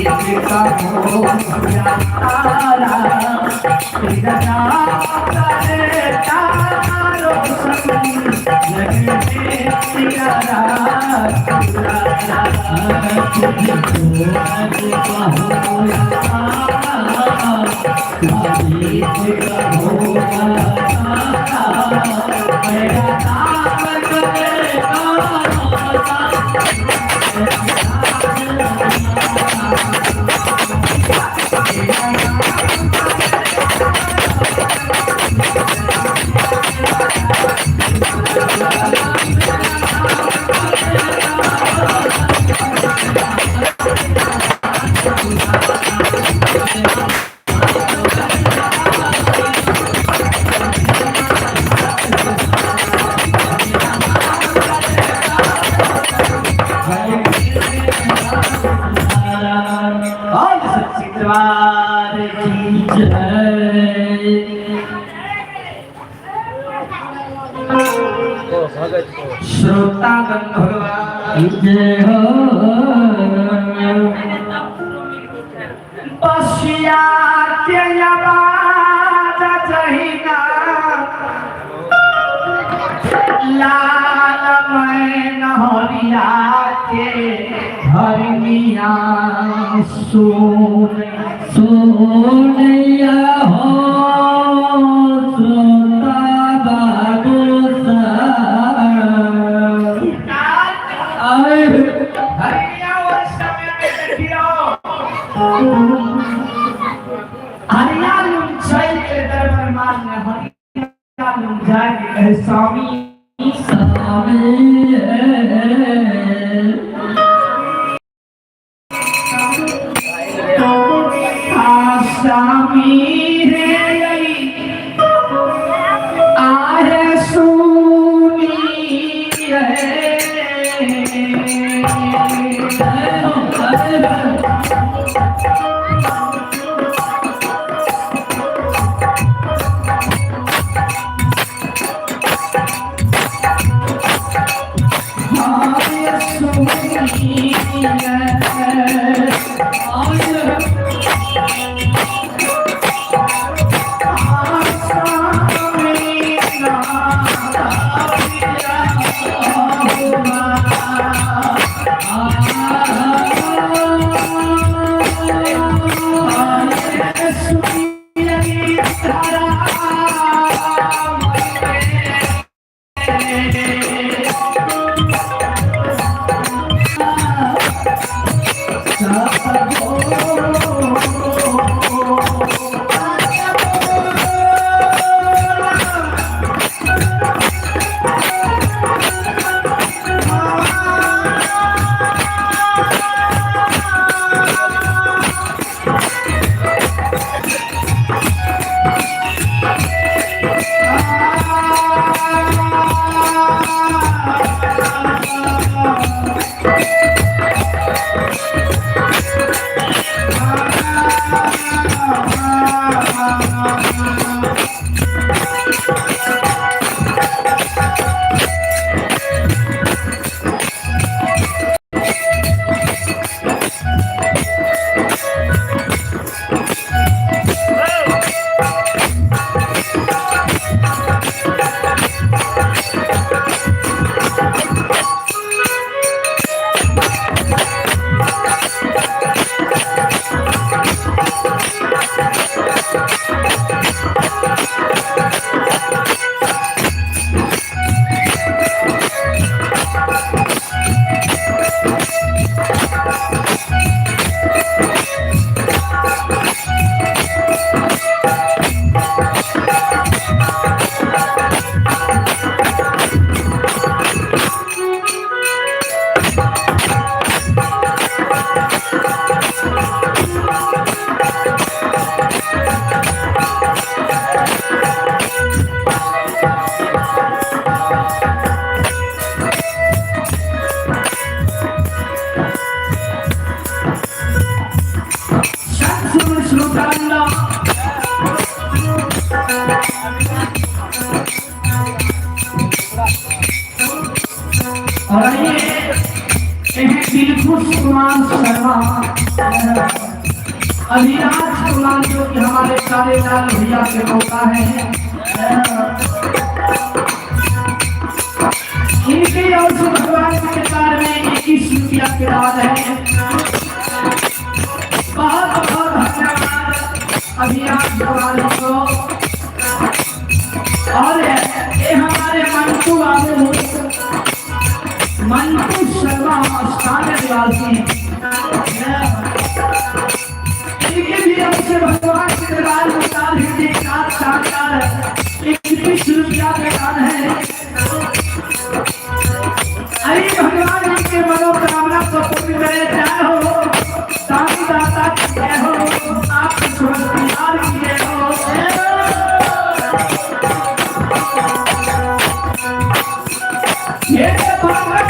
का हो तारा तेरा करे तारो संग लगे तेरा श्रोतागण भगवान जय हो बसिया के आवाज जहिना लाल मैन हरिया के हरमिया सोन सोनिया हो स्वामी स्वामी आरे सुनी अभिराज कुमार जो कि हमारे काले लाल भैया के पोता है, इनके और से भगवान के कार में 21 रुपया के दान है। बहुत बहुत धन्यवाद अभिराज कुमार को। और ये हमारे मंटू बाबू, मंटू शर्मा स्थानीय निवासी, इनके भी हमसे भगवान के दरबार में साल हिंदी शानदार 21 रुपया के दान है। अरे भगवान इनके मनोकामना को पूरी करे, जय हो दानी दाता की जय हो, आपके सुरक्षार की जय हो। ये भगवान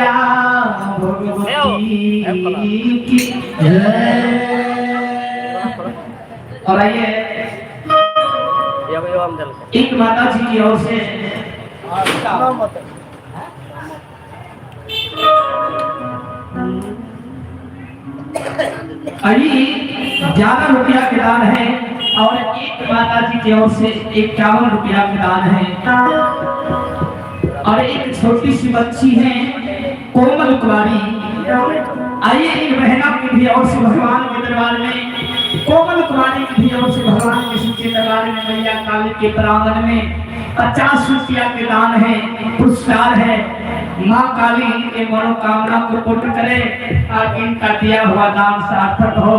मैया भगवती की जय। और आइए एक माता जी की ओर से अभी 11 रुपया के दान है और एक माता जी की ओर से 51 रुपया के दान है और एक छोटी सी बच्ची है कोमल कुमारी। आइए इन बहनों की भी ओर से भगवान के दरबार में, कोमल कुमारी की भी ओर से भगवान के दरबार में मैया काली के प्रांगण में 50 रुपया के दान है, पुरस्कार है। माँ काली इनके मनोकामना को पूर्ण करे और इनका दिया हुआ दान सार्थक हो।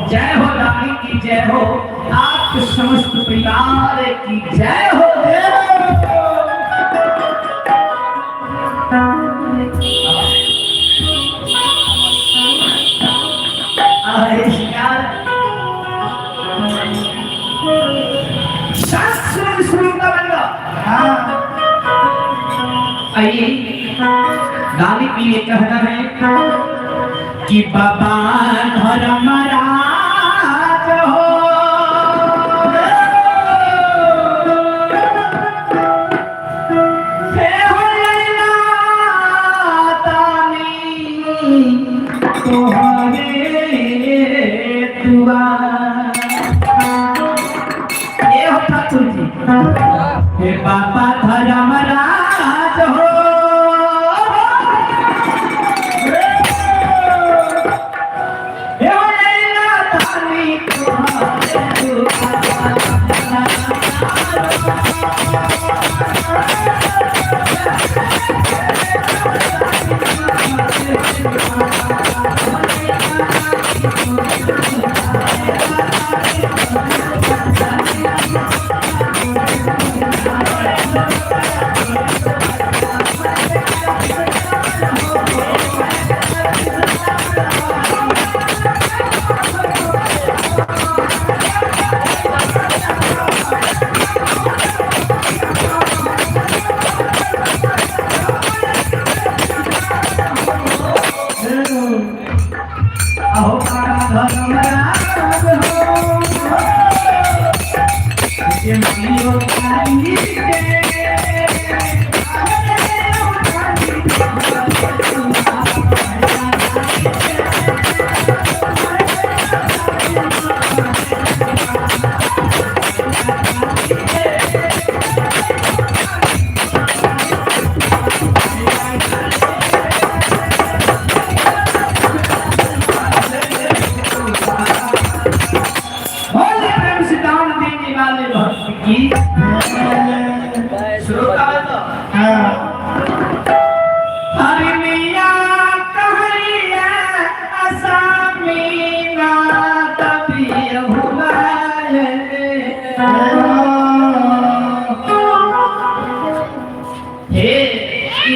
जय हो रानी की जय हो, आपके समस्त परिवार की जय हो। आइए गाने के लिए कहना है कि बाबा धर्मराज हो, हे हो लैला दानी तोहरे दुआ। ये हो ठाकुर जी, हे बाबा धर्मराज हो,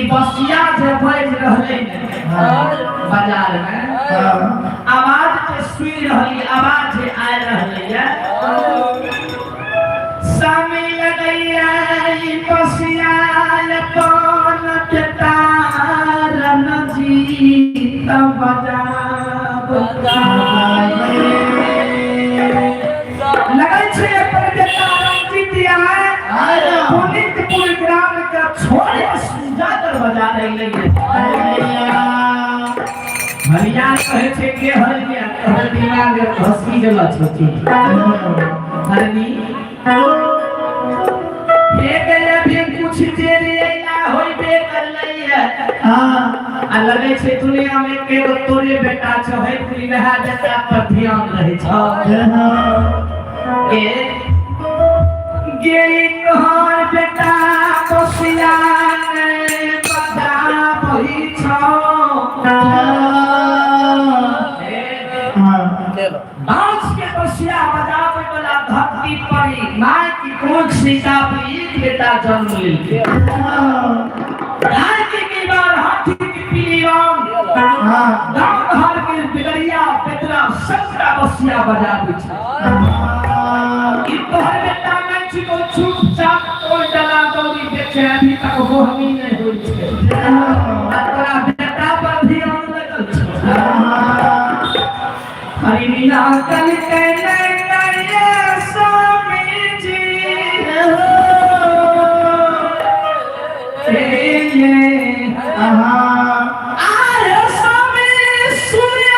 बसिया जे बज रहले बाजार में आवाज के सुन रहली, आवाज जे आ रहले सामी लगैया ई बसिया अपन के तारन जी तब बजा लगै छै अपन के तारन जी दिया पुनित प्रोग्राम का छोड़े जाकर बजा रही हरिया कहे छे के हरिया तोहर दिमाग हंसी जला छोटी हरनी ये गया भी कुछ देरी ना होइबे कर लइया। हां आ लगे छे दुनिया में के तोरे बेटा छे पूरी रहा जता पर ध्यान रहे छ। के गेली तोहर बेटा कोसिया बांस के बसिया बजावे वाला धरती पर माय की कोख सीता पर एक बेटा जन्म लेके धरती की बार हाथी की पीली आम गांव घर के बिगड़िया पेतरा सबका बसिया बजावे छै। ई तोहर बेटा में छिको चुपचाप कोई डला दौड़ी देखे अभी तक वो हमी नहीं होई छै। तोरा बेटा लागल के नैया स्वामी जी ये आरे स्वामी सूर्य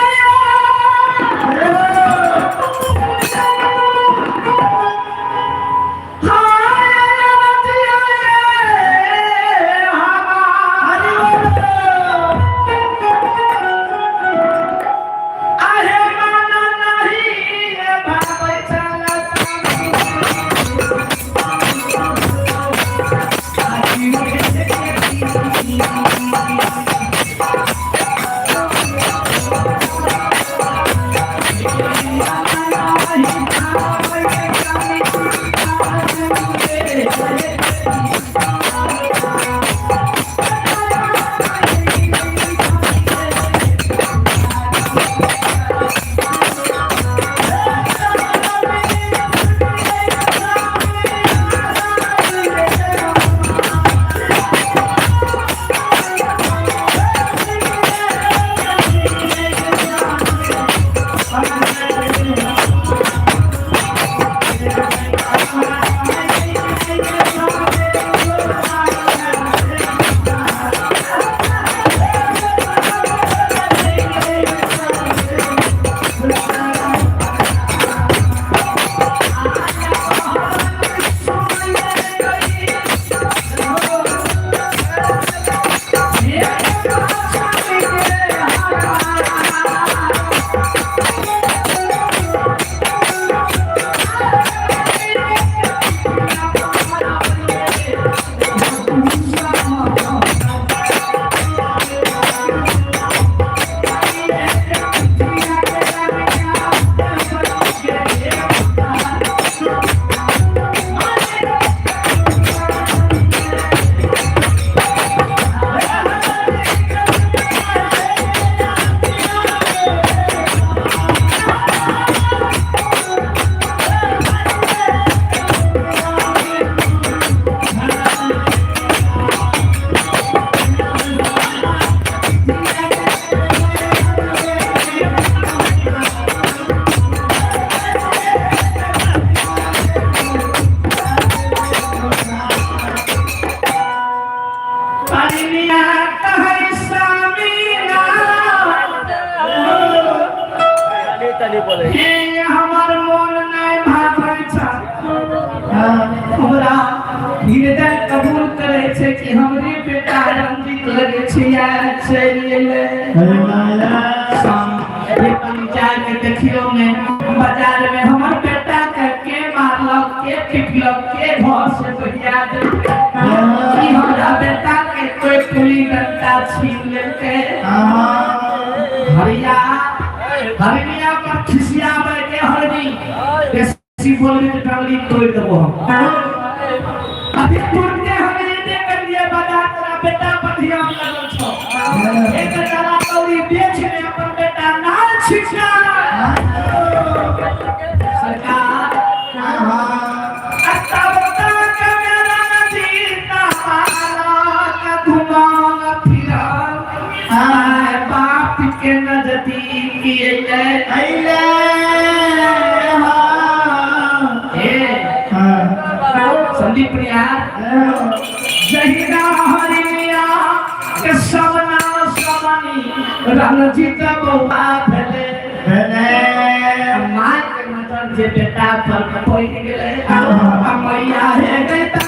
हमार मन नहीं भागै छ हमरा हृदय कबूल करे छै कि हमरे बेटा रंजित लगे छिया चलि एले ये पंचायत के देखियो में बाजार में हमर बेटा के मारलक के पिटलक के घर से बहिया देलक कि हमरा बेटा के कोई पुली डंडा छीन लेते हरिया हरिया पर खिसिया बैठे हरनी देसी बोली तो टांगली तोड़ देबो हम अभी तुरंत हमने देख लिए बाजार तेरा बेटा पथिया लगल छो एक जरा कौड़ी बेच ले अपन बेटा नाल छिछा सरकार अच्छा बता के मेरा नजीता पाला का धुआं फिरा आए बाप के नजदीक ये आइले संदीप प्रिया जहिना हरिया के सबना सबनी रणजीत बौआ भेले माय के मटर जे बेटा पर कोई गेले मैया हे बेटा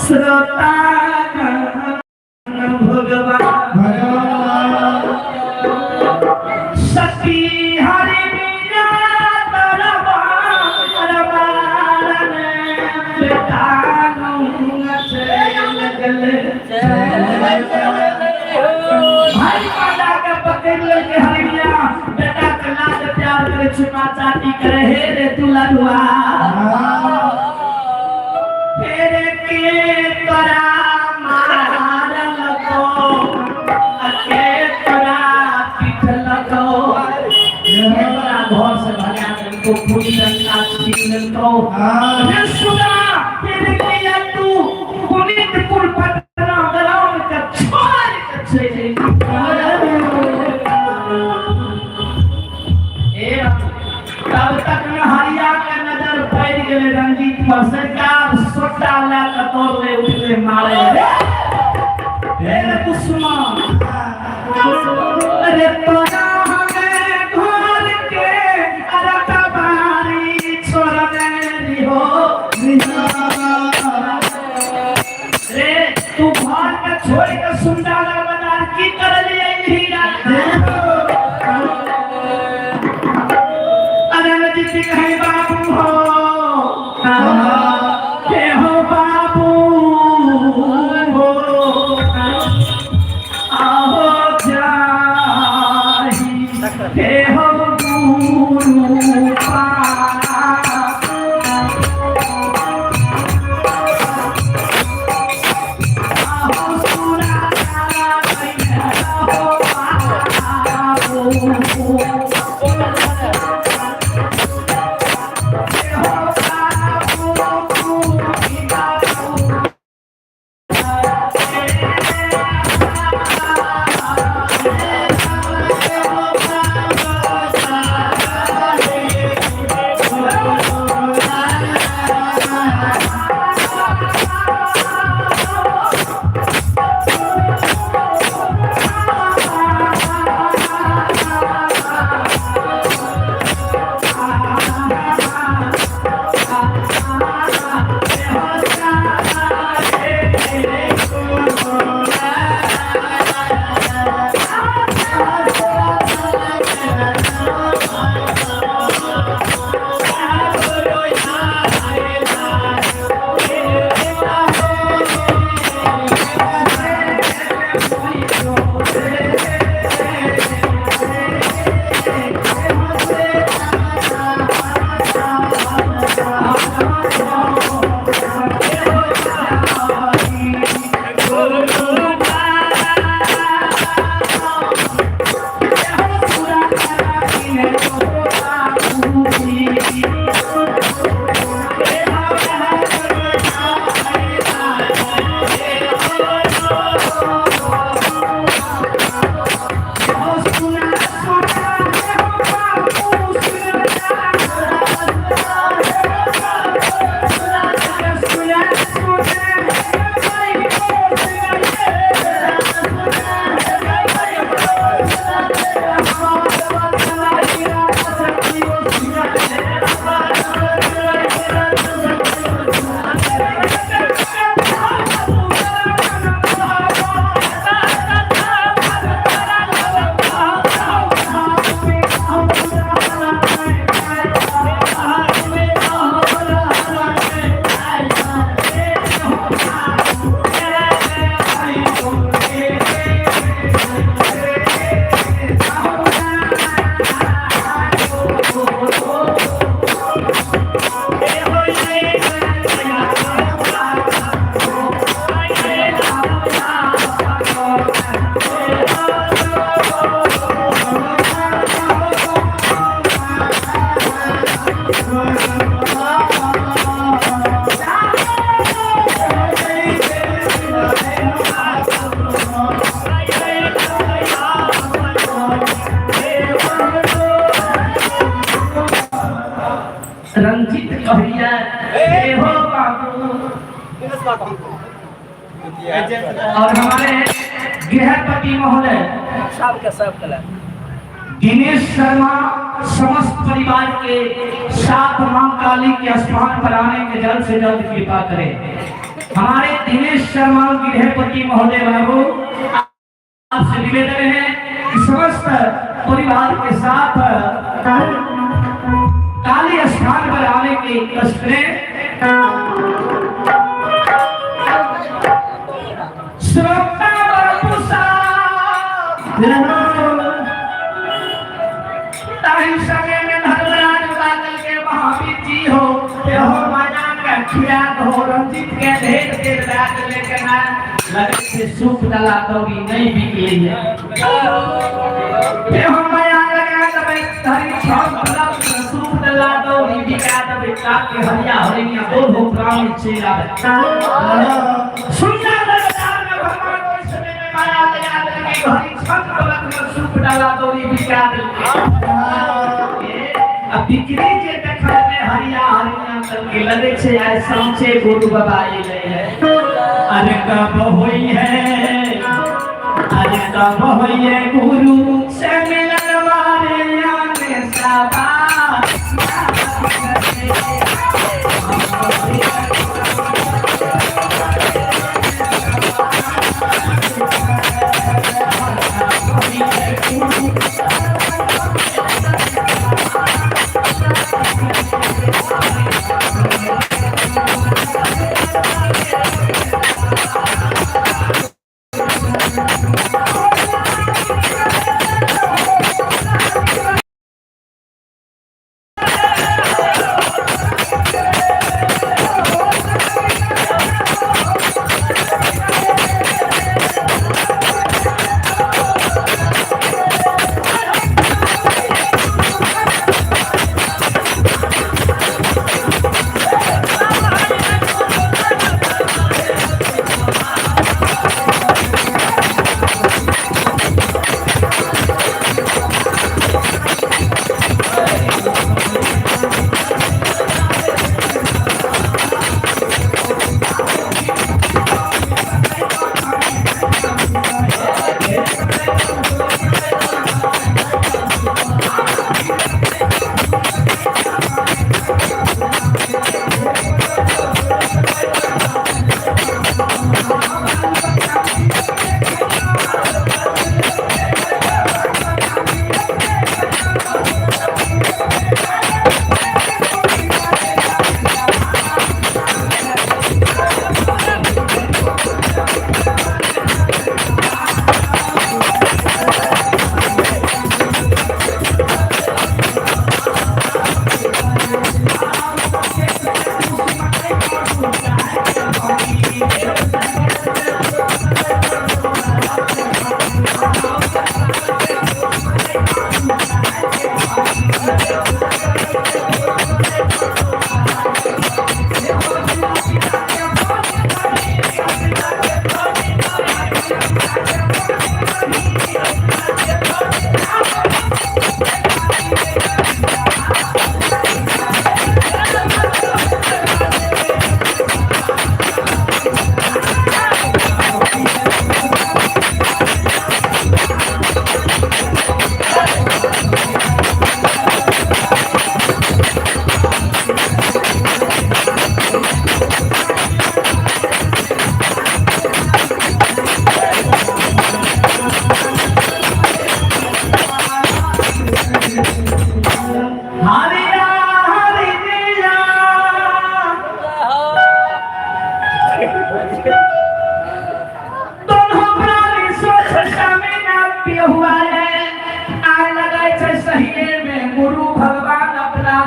श्रोता भगवान सती हरि मीरा दरबार भाई माता के पकड़ लेके हरि मीरा बेटा कला से प्यार करे चुमा चाटी करे हे रे तुला दुआ तेरे के तोरा मारल को अके तोरा पिटल को तोरा घर से भगा के को फूल डंडा छीन को रे सुना तेरे के तू पुनीतपुर पटना ग्राम का छोड़ के चले तब तक न हरिया के नजर पड़ गेले रंजीत पर सरकार सोटा ला कतोर ले उठले मारे रे दुश्मन अरे तोरा हमें घर के अरता बारी छोड़ दे हो रे तू घर के छोड़ के सुंदर बाजार की कर लिए हीरा कहे बाबू हो के हो बाबू हो आओ जाही के हो गुरु रंजीत कहिया हे हो बाबू। और हमारे गृहपति महोदय दिनेश शर्मा समस्त परिवार के साथ मां काली के स्थान पर आने के जल्द से जल्द कृपा करें। हमारे दिनेश शर्मा गृहपति महोदय बाबू आपसे निवेदन है कि समस्त परिवार के साथ काली स्थान पर आने के कष्ट करें। समय में धर्मराज बादल के महावीर जी हो हो रंजित के ढेर ढेर रात लेकर ना लगे से सूप डाला तो भी नहीं बिकली है। हम माया लगा तब धरी छम भला सूप डाला तो भी बिका तब के हरिया हरिया बोल हो प्राण चेला सुनना दरबार में भगवान उस समय में माया लगा लगे धरी छम भला सूप डाला तो भी बिका अब बिक्री के देखा में हरिया हरिया करके लगे छे आए समझे गुरु बाबा ले है। अरे कब होई है गुरु से मिलन वाले आने सभा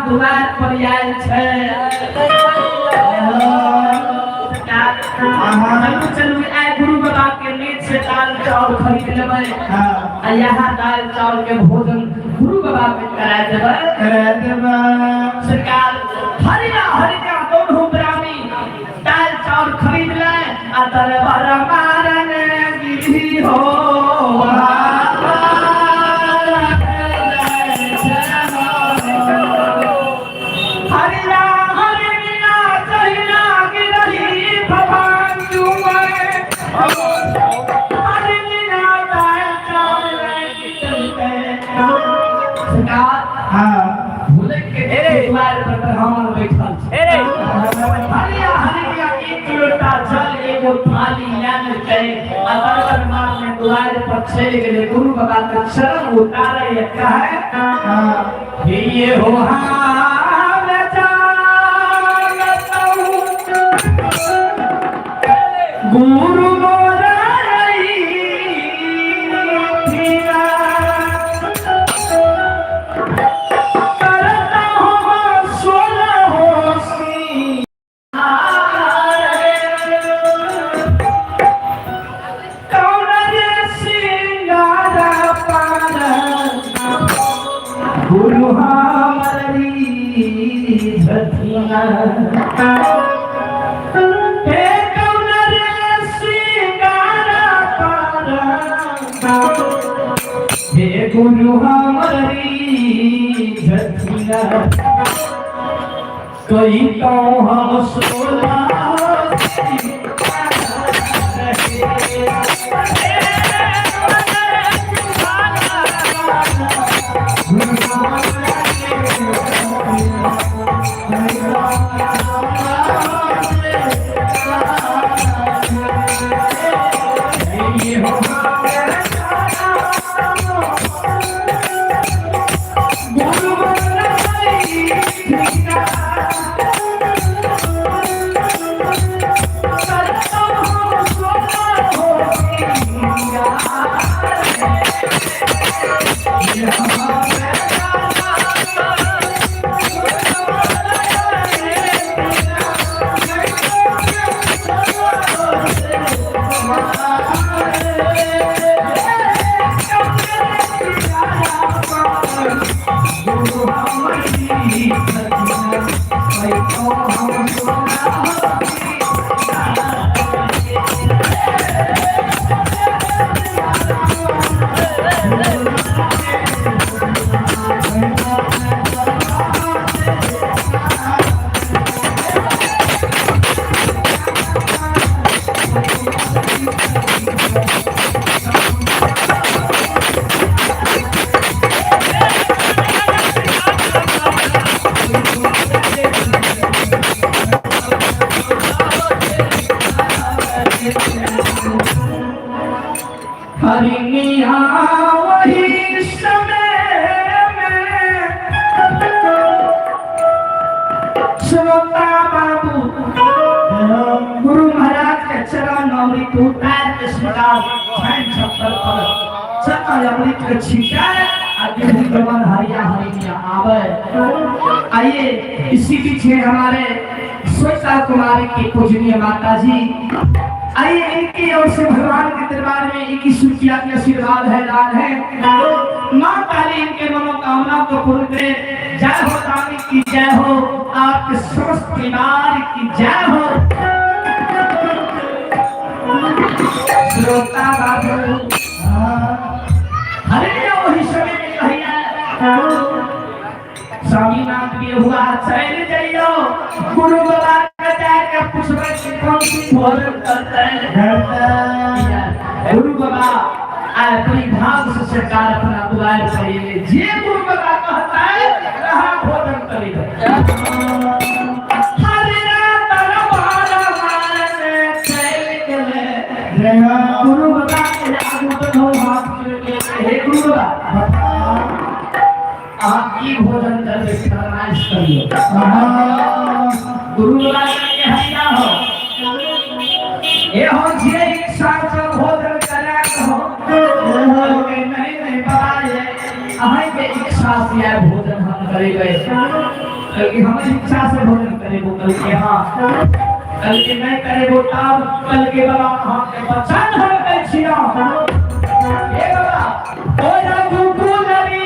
दुआर पर आयल छे चलू आय गुरु बाबा के नीच से दाल चावल खरीद लेबै आ यहाँ दाल चावल के भोजन गुरु बाबा के करा देबै सरकार हरिया हरिया दोनों ब्राह्मी दाल चावल खरीद ले आ दरबार मारन गिरी हो हम बैठल हरिया हरिया 1 लोटा माली ज्ञान के अगर माल में द्वार पर चले गए गुरु बाबा का चरण उतारे ये कहे ये हो हाल जानता हूँ गुरु गुरु हमारी धरतीना हे कौन रे सिंगारा पारा हे गुरु हमारी धरतीना कई तो हम सोला वही समय में श्रोता बाबू गुरु महाराज के चरण नौरी टूटार के स्मरण फैन छप्पर पर चक्कर अमृत के छिटा आगे भगवान हरिया हरिया आवे। आइए इसी पीछे हमारे श्वेता कुमारी की पूजनीय माता जी, आइए इनकी ओर से भगवान के दरबार में 21 रुपया के आशीर्वाद है दान है। मां काली इनके मनोकामना को पूर्ण करे। जय हो रानी की जय हो, आपके समस्त परिवार की जय हो। श्रोता बाबू हरे वही समय में कहिया स्वामी नाम दिए हुआ चल जाइयो गुरु बाबा के पुष्पा की कौन सी भोजन करते हैं गुरु बाबा अपनी भाव से सरकार अपना द्वार करिए। जे गुरु बाबा कहता है रहा भोजन करिए। हरे रात रवाना मारने चल गए गुरु बाबा के आगू हो हाथ के हे गुरु बाबा आप की भोजन करके फरमाइश करिए। गुरु बाबा के हत्या हो ये हो जे इच्छा से भोजन करे हो नहीं बाबा ये अहीं के इच्छा से भोजन हम करेंगे क्योंकि हम इच्छा से भोजन करेंगे कल के हां कल के नहीं करेंगे तब कल के बाबा हम के बचन हो गए छिया ये बाबा ओ रघु कुलरी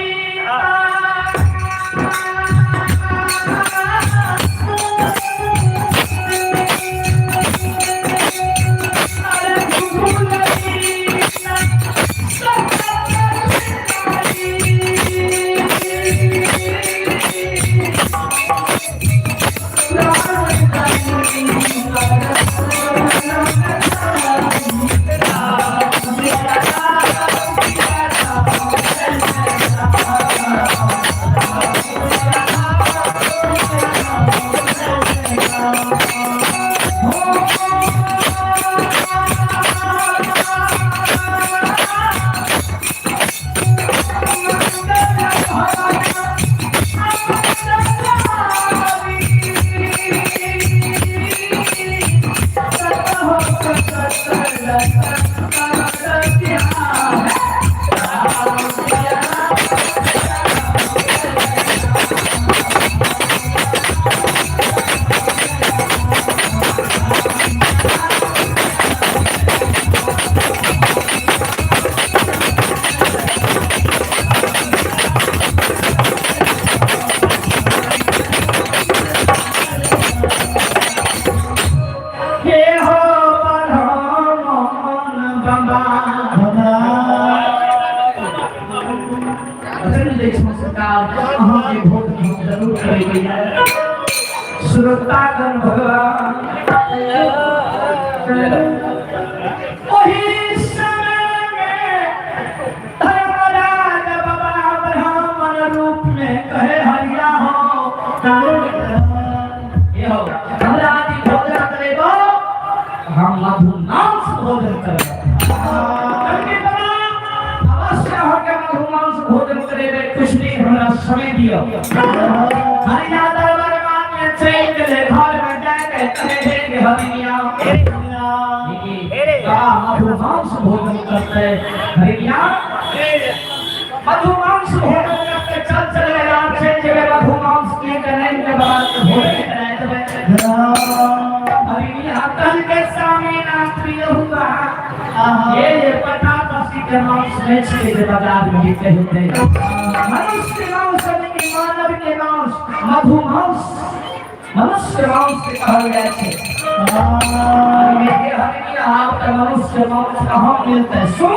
श्रोतागण भगवान वही समय में धर्मराज बाबा ब्राह्मण रूप में कहे हरिया हो धर्मराज भोजन करेगा हम मधु मांस भोजन करेगा अवश्य होकर मधु मांस भोजन करेंगे कुछ नहीं हमारा समय दियो हरिया दरबार में चैन के घर में जाके कहेंगे हरिया मधु मांस भोजन करते हरिया मधु मांस भोजन करते चल चले राम से जब मधु मांस के करने के बाद भोजन कराए हरिया कल के सामने ना प्रिय हुआ ये पता पसी के मांस बेच के बाजार में बिकते होते मनुष्य के मांस नहीं मानव के मांस मधु मांस मनुष्य मांस से कहा गया है हरिया आप मनुष्य मांस कहाँ मिलता है सुन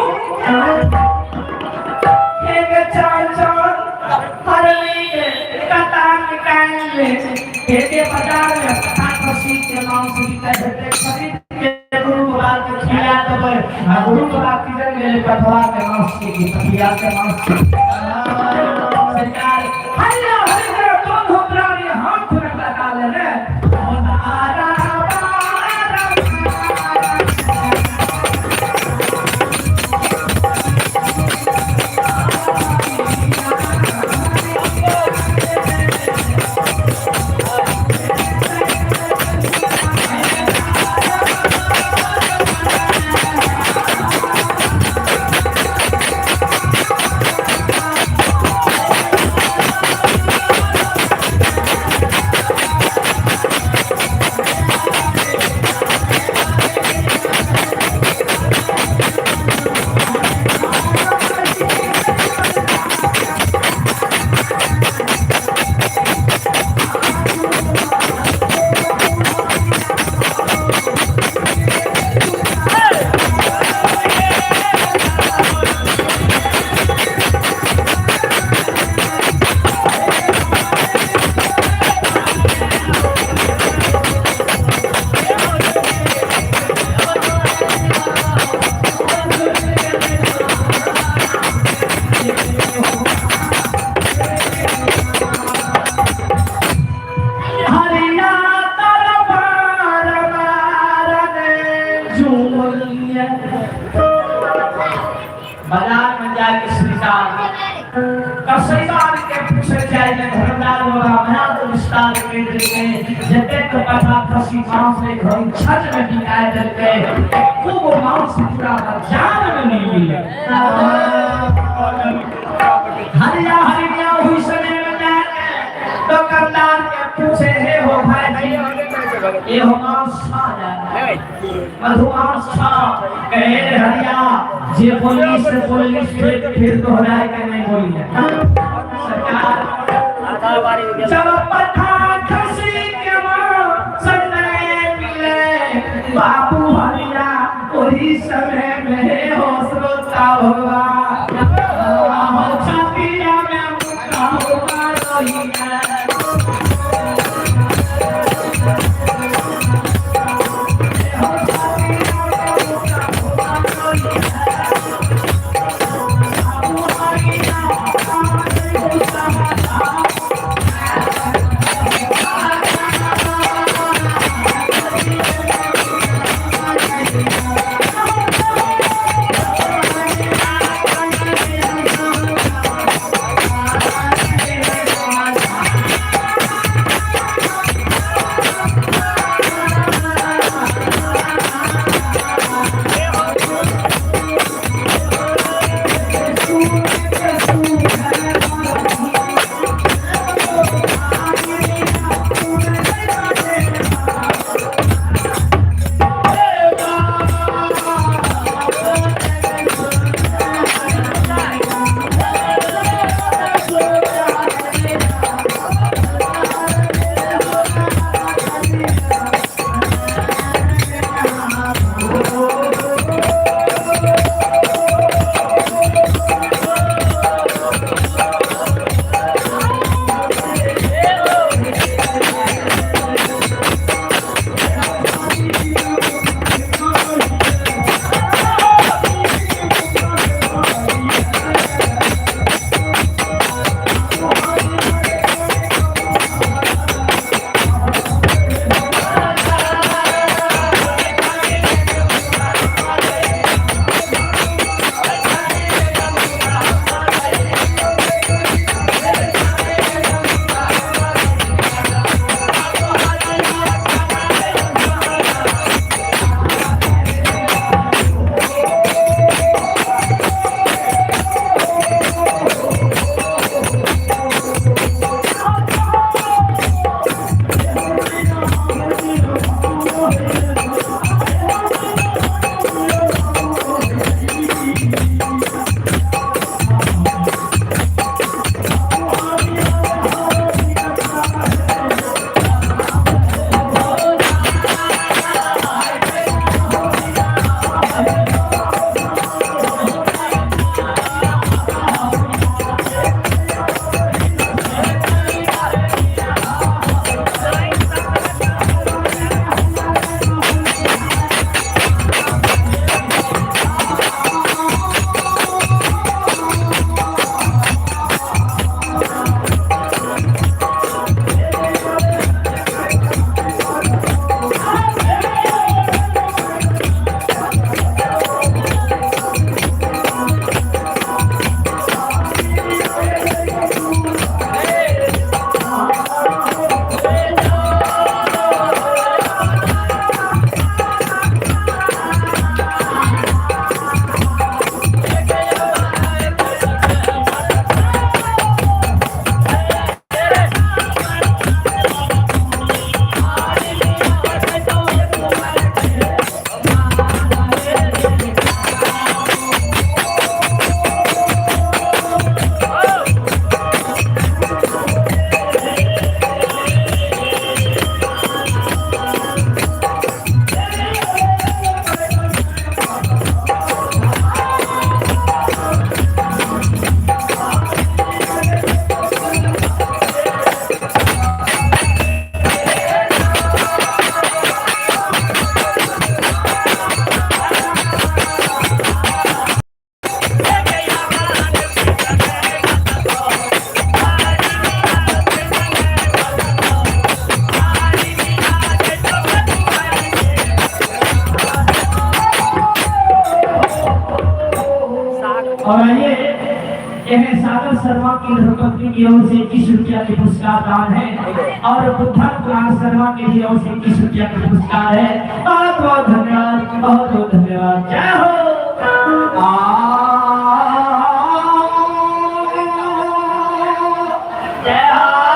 एक चार चार हरली कतार निकाल ले एक बाजार में पता पसी के मांस बिकते होते खरीद गुरु बाबा के खिला दबे गुरु बाबा की जन मेरे कथवा के मांस की पतिया के मांस सरकार हरिया हरिया दोनों प्राणी हाथ में लगा ले रे बाजार में जाके श्रीकाल कसैदार के पूछे जाए धर्मदार बाबा मना तो विस्तार के देते जते तो कथा खसी मांस ले घर छत में बिकाए देते खूब मांस पूरा बाजार में नहीं मिले हरिया हरिया हुई समय में जाके दुकानदार के पूछे हे हो भाई ये हो मांस खा जाए मधु मांस खा कहे हरिया जे पुलिस फिर दोहराए के नहीं बोली सरकार जब पठान खसी के मां संगे मिले बाबू हरिया वही समय में हो श्रोता भगवान छातिया में मुक्का होगा रोहिया और आइए यह सागर शर्मा की धर्मपत्नी की ओर से 21 रुपया के पुरस्कार दान है और बुद्धा कुमार शर्मा की ओर से 21 रुपया के पुरस्कार है। बहुत बहुत धन्यवाद, बहुत बहुत धन्यवाद। जय हो। जय हो।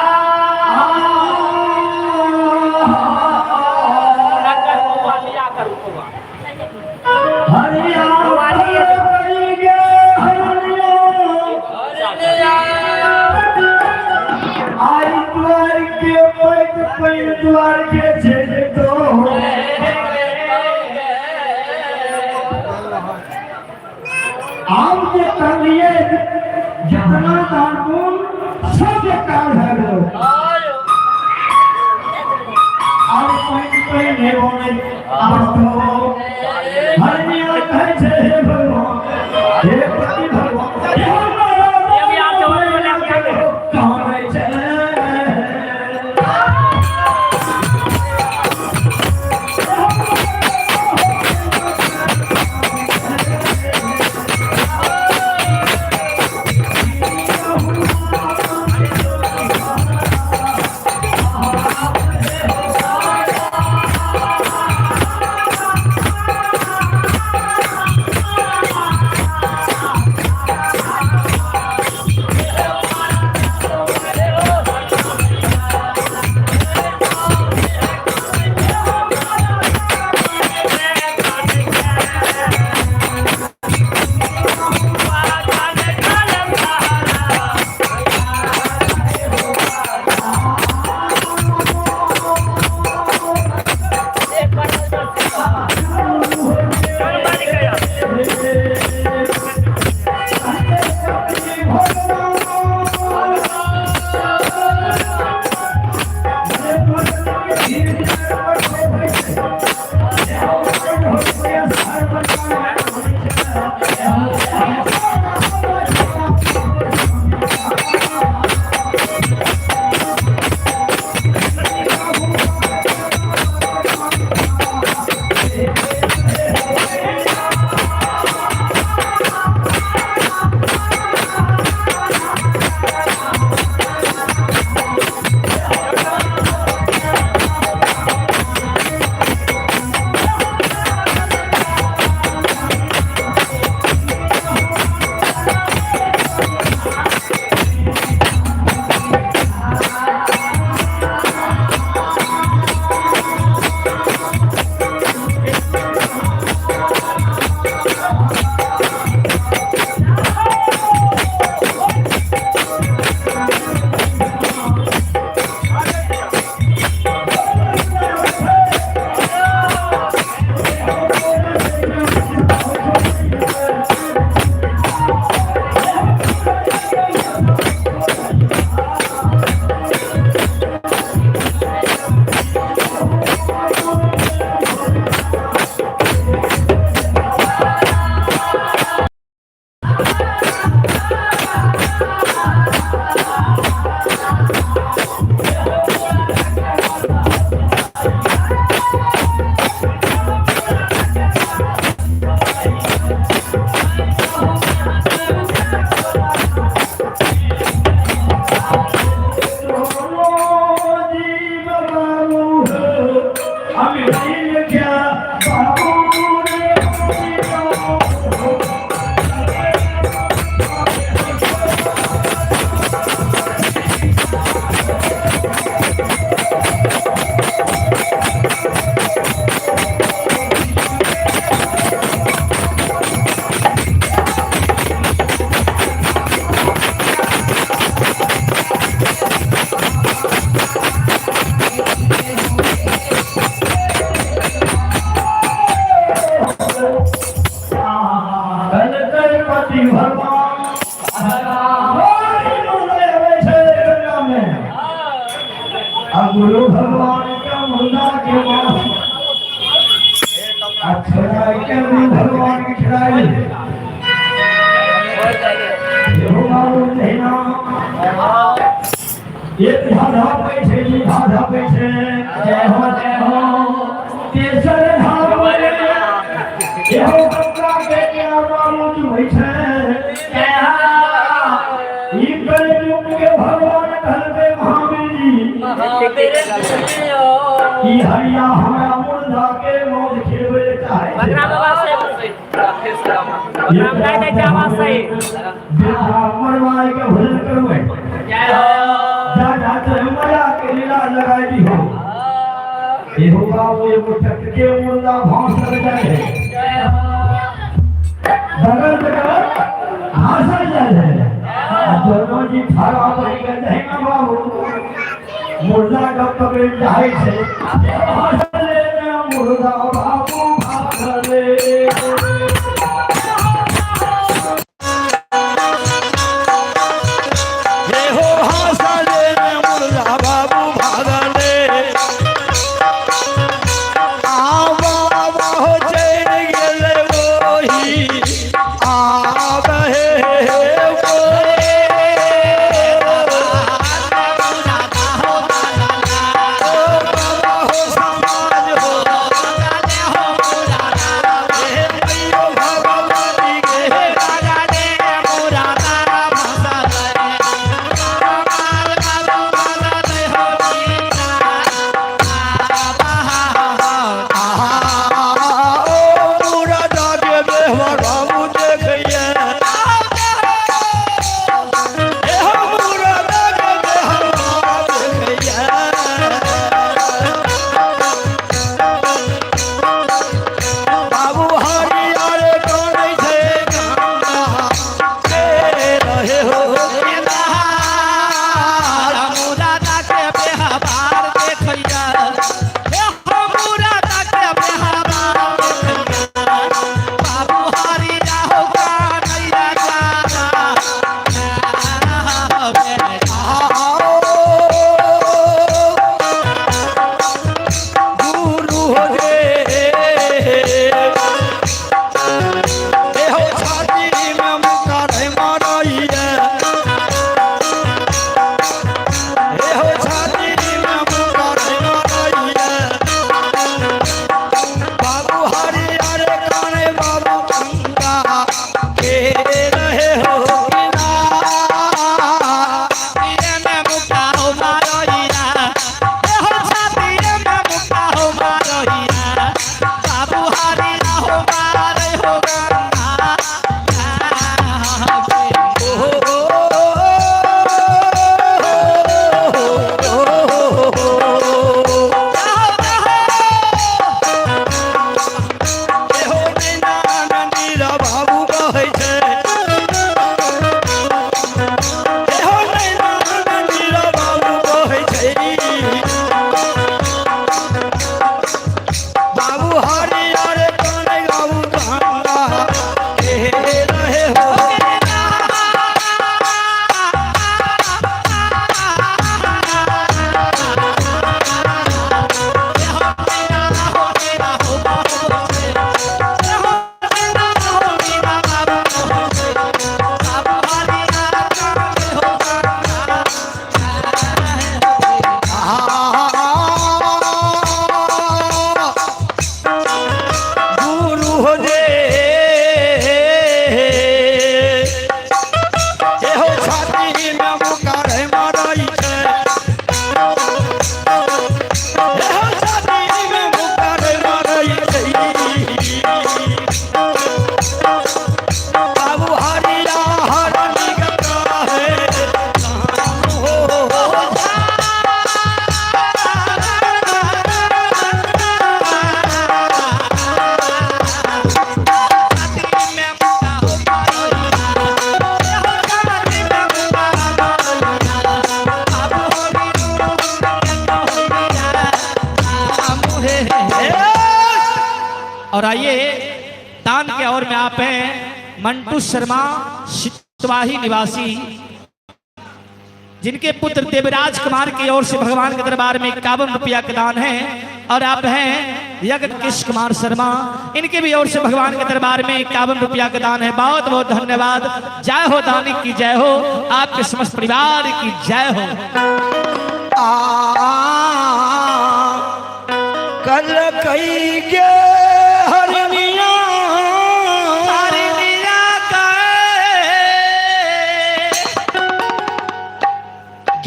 द्वार के छेद तो आप के करिए जितना दान सब काम है लो आप कोई नहीं बोले आप तो हरिया कहे भगवान हे पति भगवान ये भी आप जवान बोले कहां है गुरु भगवान का मुन्ना के मां अच्छा के भगवान की खिलाई ये धाधा बैठे जी धाधा बैठे जय हो केसर धाम ये हो गंगा के क्या मालूम बैठे राम राय जावा सही मरवाई के भजन करवे जय हो जा जाते मजा के लीला लगाई दी हो ये हो बाबू ये मुठक के मुर्दा भांस कर जाए जय हो बगल बगल हासा जाए दोनों जी थारा बनी गए हैं ना बाबू मुर्दा का पकड़ जाए से हासले ना मुर्दा बाबू भागले और आइए दान के ओर में आप हैं मंटू शर्मा सितवाही निवासी, जिनके पुत्र देवराज कुमार की ओर से भगवान के दरबार में 51 रुपया का दान है। और आप हैं यज्ञकेश कुमार शर्मा, इनके भी ओर से भगवान के दरबार में 51 रुपया का दान है। बहुत बहुत धन्यवाद। जय हो दानी की जय हो, आपके समस्त परिवार की जय हो। कल कई गे हरनिया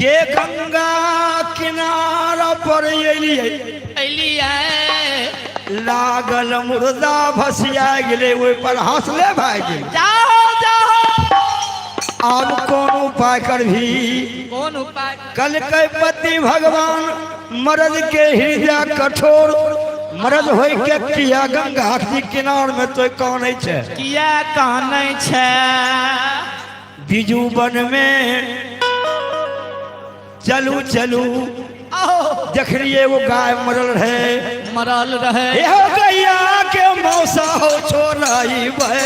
गे गंगा किनारा पर लागल मुर्दा भसिया गेले ओहि पर हंसले भाई गेल जाओ जाओ अब कौन उपाय कर भी कौन उपाय कल के पति भगवान मर्द के हृदय कठोर मर्द होय के किया गंगा के किनार में तो कौन है किया कानै छै बिजू बन में चलू चलू देखिए वो गाय मरल रहे एहो गैया के मौसा हो छोड़ाई बे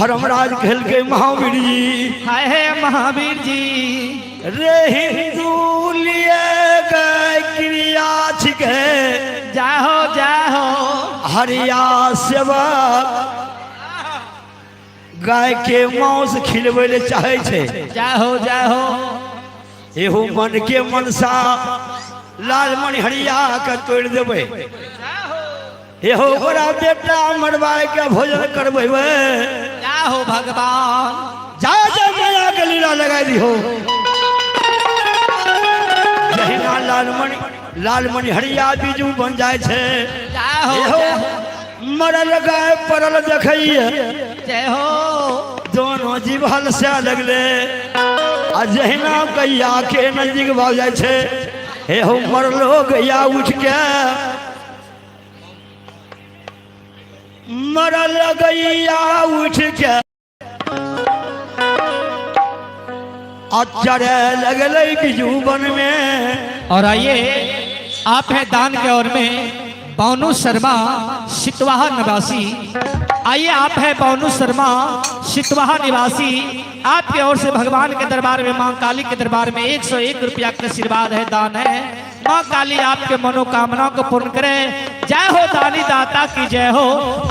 धर्मराज खेल के महावीर जी हाय है महावीर जी रे हिंदू लिए गए क्रिया छिके जाहो जाहो हरिया सेवा गाय के मांस खिलबै ले चाहे छे जाहो जाहो एहो मन के मनसा लालमणि हरिया के तोड़ देबै एहो बड़ा बेटा मरवाए के भोजन करबै जाहो भगवान जा जा माया के लीला लगाई दी हो जहिना लालमणि हरिया बीजू बन जाए छे जाहो मरल गाय परल देखैया जय हो दोनों जीव हलसे लगले आ जहिना गैया के नजदीक भाग जाए छे एहो मरलो गैया उठ के मरल गैया उठ के चढ़े लगल बिजू बन में। और आइए आप है दान के ओर में बानू शर्मा सितवाहा निवासी। आइए आप है बानू शर्मा सितवाहा निवासी, आपके ओर से भगवान के दरबार में मां काली के दरबार में 101 रुपया का आशीर्वाद है, दान है। मां काली आपके मनोकामनाओं को पूर्ण करे। जय हो दानी दाता की जय हो,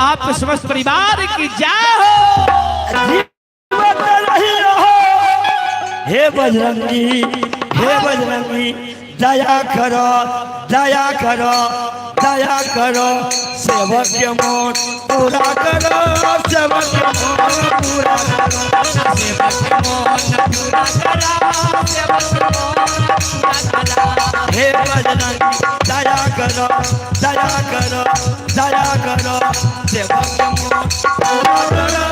आपके समस्त परिवार की जय हो। हे बजरंगी, हे बजरंगी दया करो, दया करो, दया करो, सेवक के मन पूरा करो, सेवक के मन पूरा करो, सेवक के मन पूरा करो, सेवक के मन पूरा करो। हे बजरंगी दया करो, दया करो, दया करो, सेवक के मन पूरा करो,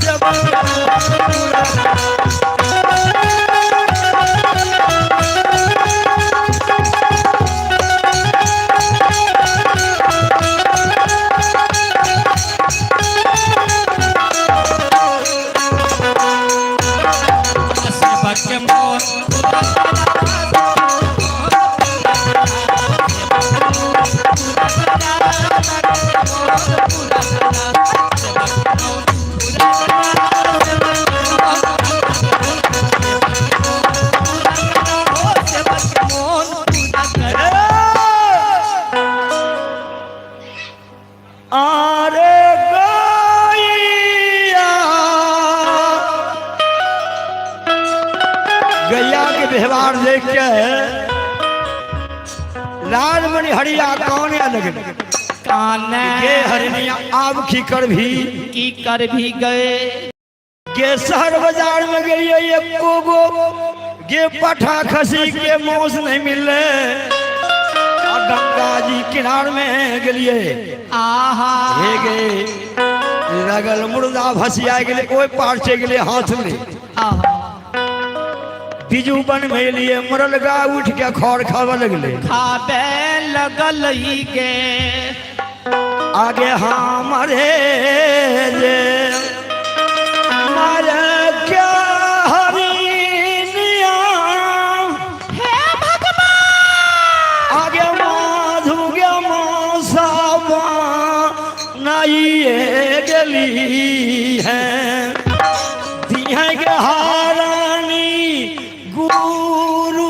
सेवक के मन पूरा करो। गैया के व्यवहार देख के राजमणि हरिया कौन अलग काने ये हरनिया आब खीकर भी की कर भी गए के शहर बाजार में गए एको गो गे पठा खसी के मौस नहीं मिले गंगा जी किनार में गलिए आहा हे गे लगल मुर्दा भसिया गेले ओय पार से गेले हाथ में आहा बिजू बन में लिए मरल गा उठ के खौर खावे लगले खाबे लगल ही गे आगे हमारे जे मारे क्या हरिनिया हे भगवान आगे माधु गे मौसावा नाइए गली है दिया के हारानी गुरु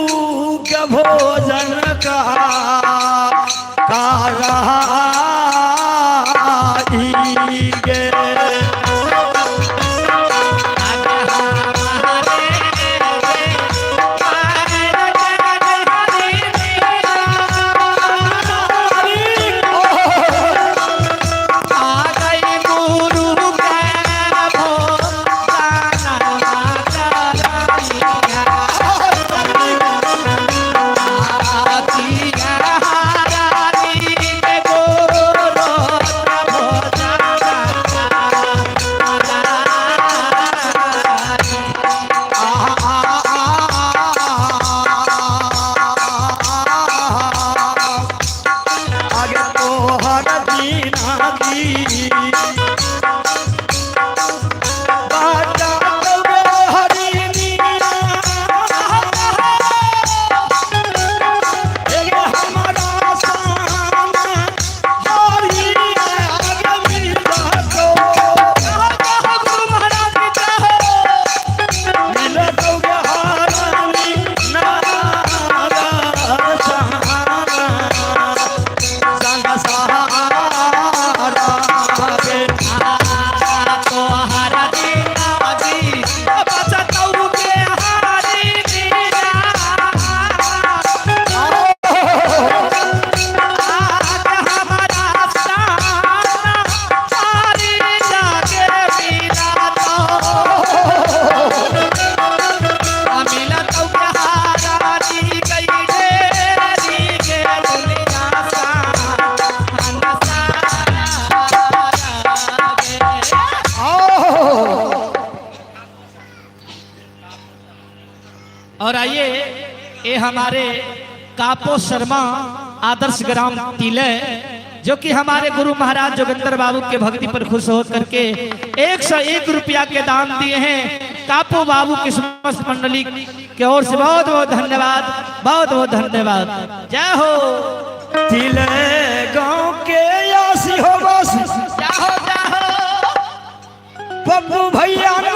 के भोजन का रहा गे और आइए ये हमारे कापो शर्मा आदर्श ग्राम तिले जो कि हमारे गुरु महाराज जोगिंदर बाबू के भक्ति पर खुश हो करके 101 रुपया के दान दिए हैं। कापो बाबू की समस्त मंडली की ओर से बहुत बहुत धन्यवाद, बहुत बहुत धन्यवाद। जय हो तिले गांव के यासी हो बस जाहो जाहो पप्पू भैया ना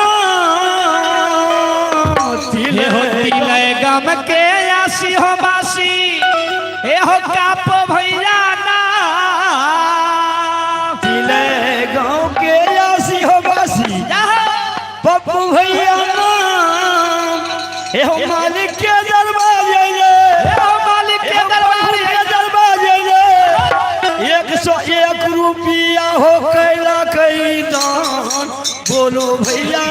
ये हो तिले गम के आसी हो बासी ए हो कापो भैया ना तिले गांव के यासी हो बसी पप्पू भैया ना ए हो मालिक के दरबार ए हो मालिक के दरबार 101 रुपया हो कैला कई दान बोलो भैया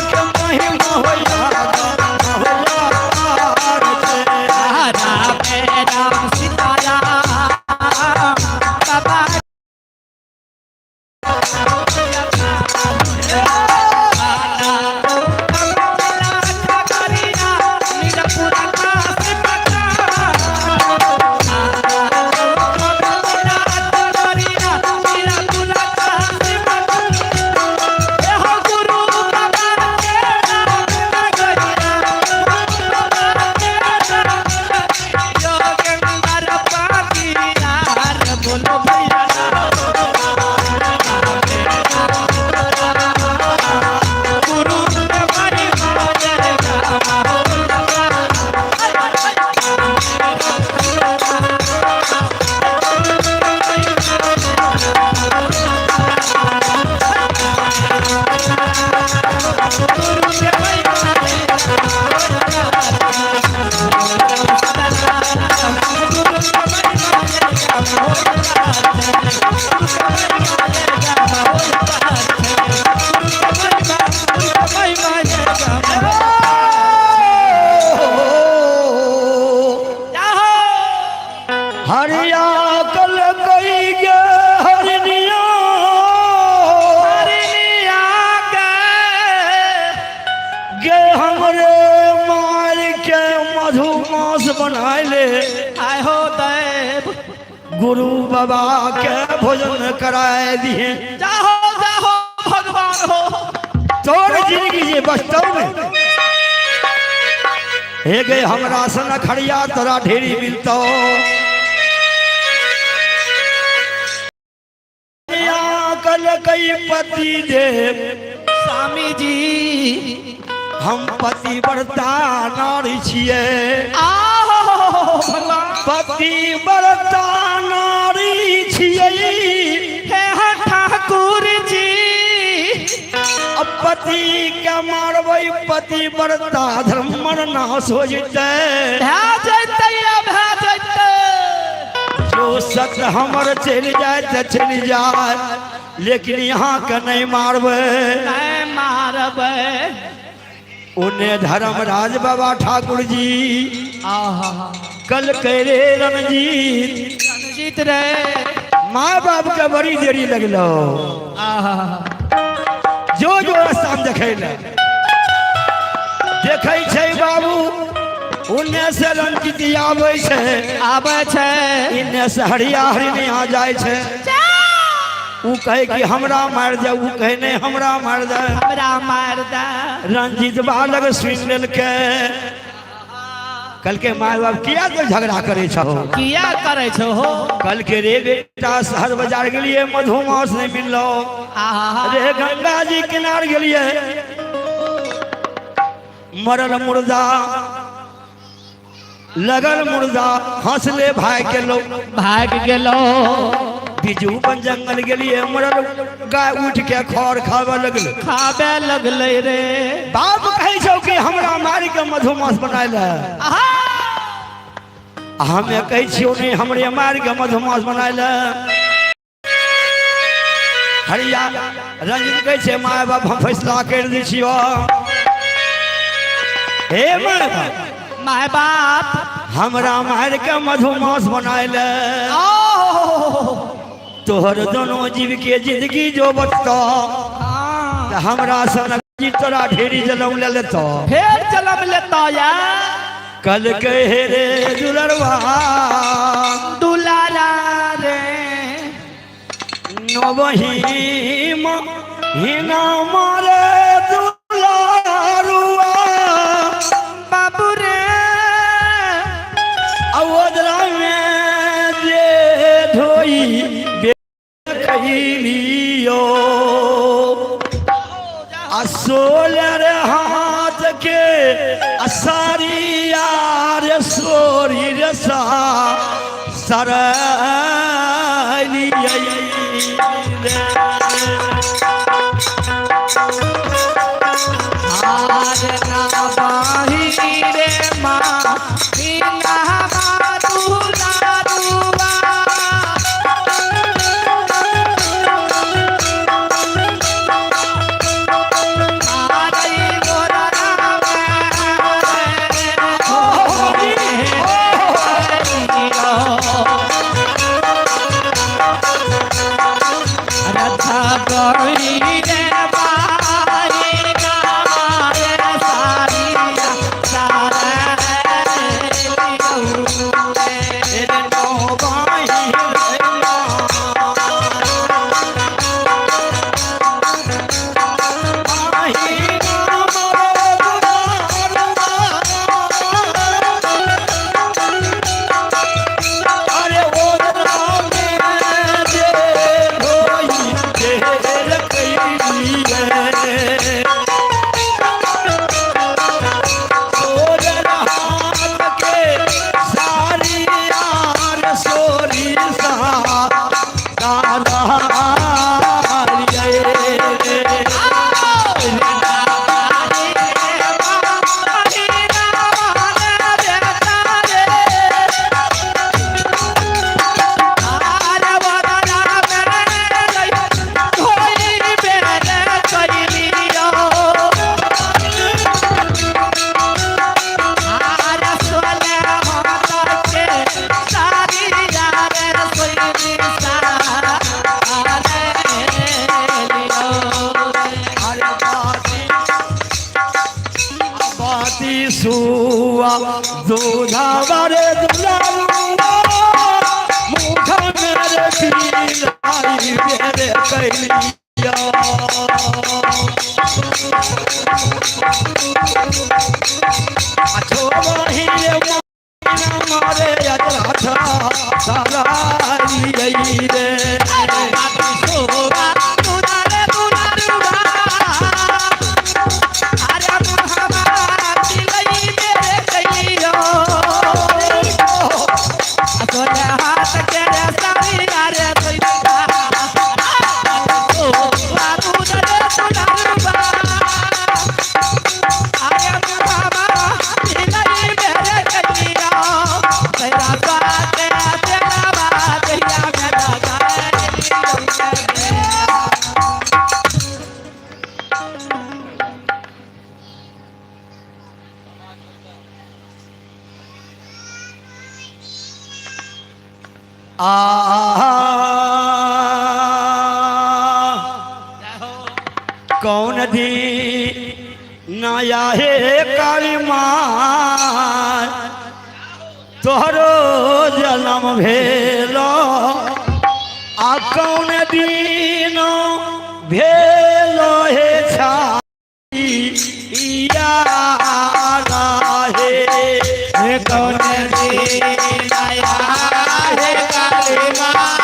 राम महिमा हो हरिया कल कई गे हरनिया गे हमरे मार के मधुमास बनाए ले आय हो देव गुरु बाबा के भोजन कराए दिए जाहो जाहो भगवान हो तोर जिंदगी ये वास्तव में हे गए हमरा सन खड़िया तोरा ढेरी मिलतो कल कई पति देव स्वामी जी हम पति व्रता नारी छिए आहो भगवान पति व्रता नारी छिए हे ठाकुर जी अब पति के मारबै पति व्रता धर्म नाश हो जते जो सत हमर चल जाए तो चल जाए लेकिन यहाँ के नहीं मारबे उन्हें धर्मराज बाबा ठाकुर जी कल करे रणजीत रे माँ बाप के बड़ी देरी लगलो जो जो रास्ता देखे छै बाबू उन्ने से रंजित आवे छे इन्ने से हरिया हरिने आ जाए छे ऊ कहे कि हमरा मार दे ऊ कहे नहीं हमरा मार दे रंजित बालक सुन लेल के कल के माय बाप किया तो झगड़ा करे छो कल के रे बेटा शहर बाजार गेलिए मधुमास नहीं मिललो रे गंगा जी किनार गेलिए मरल मुर्दा लगल मुर्दा हंसले भाग गेलो बिजू बन जंगल गेलिए मरल गाय उठ के खर खावे लगले रे बाप कहे छौ कि हमरा मार के मधुमास बनाइले हमें कहे छियो नहीं हमरे मार के मधुमास बनाइले हरिया रंजित कहे छे माय बाप हम फैसला कर दी छियो हे माय बाप हमरा मार के मधुमास बनाइले तोहर दोनों जीव के जिंदगी जो बचता हमरा सन तोरा ढेरी जलम ले लेता फिर जलम लेता या कल कहे रे दुलरवा दुलारा रे नवही हिना मारे दुलारुआ बाबू रे अवदरा में जे धोई लियो असोलर हाथ के असारी यार सोरी रसा सर रे माँ लाई मेरे कैलिया अच्छो वही मारे अजरा सारा यही रे कौन दी नया है काली माँ तोहरो जन्म भेलो आ कौन दिन भेलो हे छाई यारा हे कौन दिन नया है काली माँ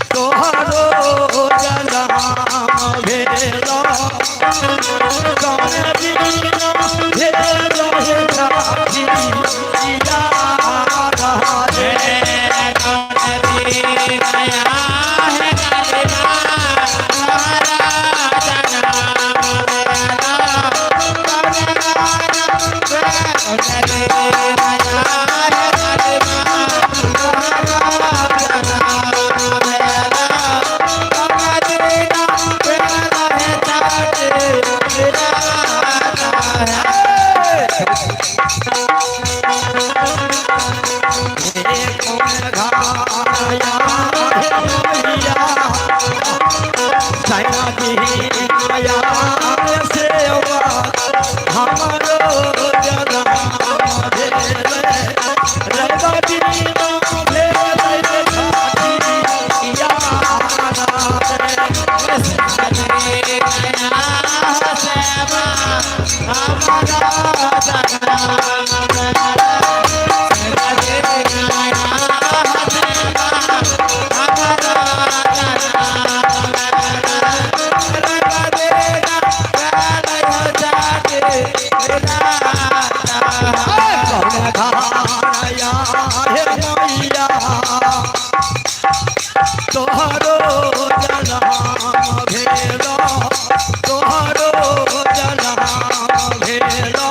तोहरो जन्म भेलो तोहरो जन्म भेलो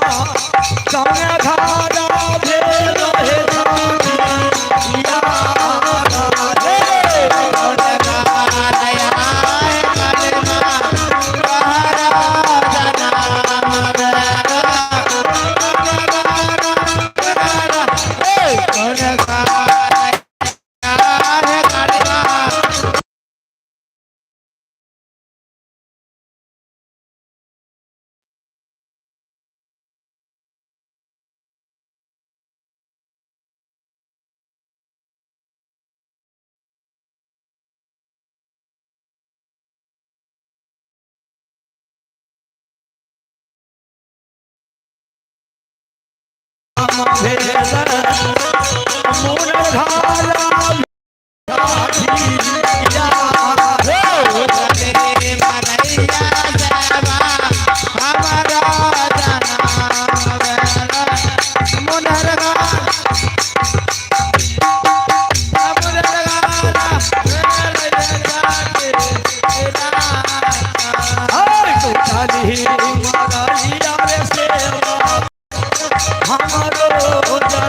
हमारो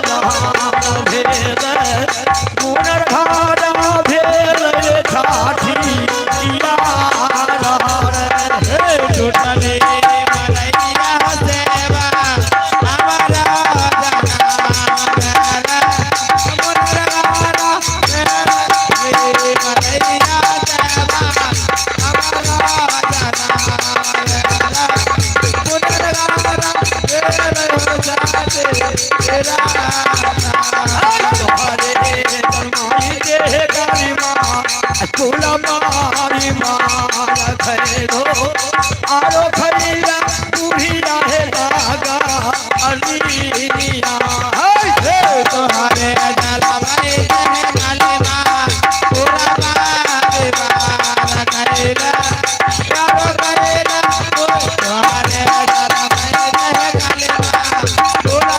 फूला मारी मार खरीदो आरो खरीदा बुढ़िया है लागा अलिया तुम्हारे जलवाई जलवा पूरा मारे मार खरीदा आरो खरीदा तुम्हारे जलवाई जलवा पूरा